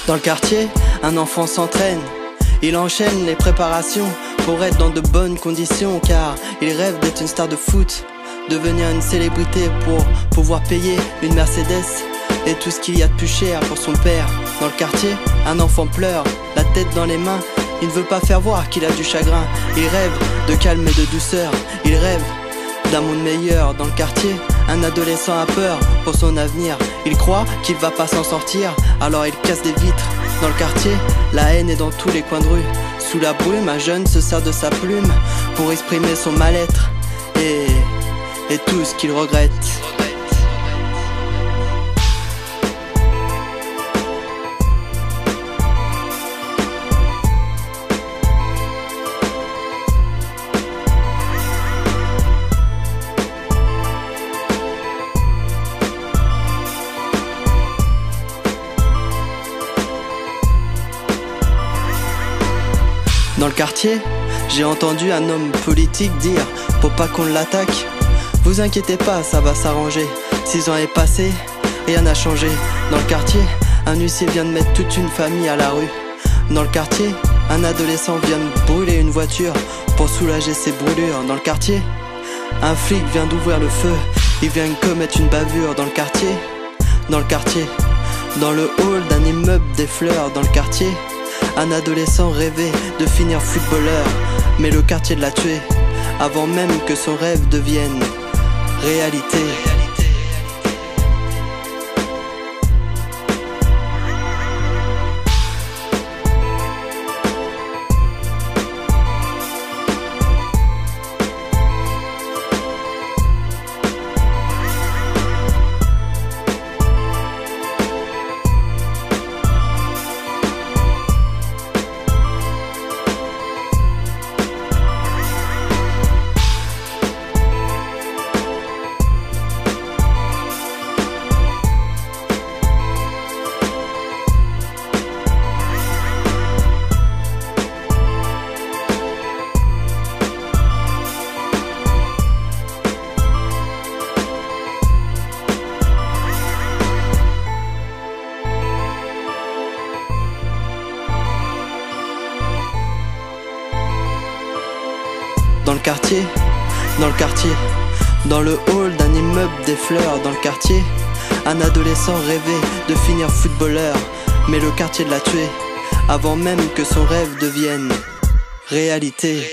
Dans le quartier, un enfant s'entraîne. Il enchaîne les préparations pour être dans de bonnes conditions, car il rêve d'être une star de foot, devenir une célébrité pour pouvoir payer une Mercedes et tout ce qu'il y a de plus cher pour son père. Dans le quartier, un enfant pleure, la tête dans les mains. Il ne veut pas faire voir qu'il a du chagrin. Il rêve de calme et de douceur. Il rêve d'un monde meilleur. Dans le quartier, un adolescent a peur pour son avenir. Il croit qu'il va pas s'en sortir, alors il casse des vitres. Dans le quartier, la haine est dans tous les coins de rue. Sous la brume, un jeune se sert de sa plume pour exprimer son mal-être et tout ce qu'il regrette. Dans le quartier, j'ai entendu un homme politique dire pour pas qu'on l'attaque: vous inquiétez pas, ça va s'arranger. 6 ans est passé, rien n'a changé. Dans le quartier, un huissier vient de mettre toute une famille à la rue. Dans le quartier, un adolescent vient de brûler une voiture pour soulager ses brûlures. Dans le quartier, un flic vient d'ouvrir le feu, il vient de commettre une bavure. Dans le quartier, dans le hall d'un immeuble des fleurs. Dans le quartier, un adolescent rêvait de finir footballeur, mais le quartier l'a tué avant même que son rêve devienne réalité. Dans le hall d'un immeuble des fleurs. Dans le quartier, un adolescent rêvait de finir footballeur, mais le quartier l'a tué avant même que son rêve devienne réalité.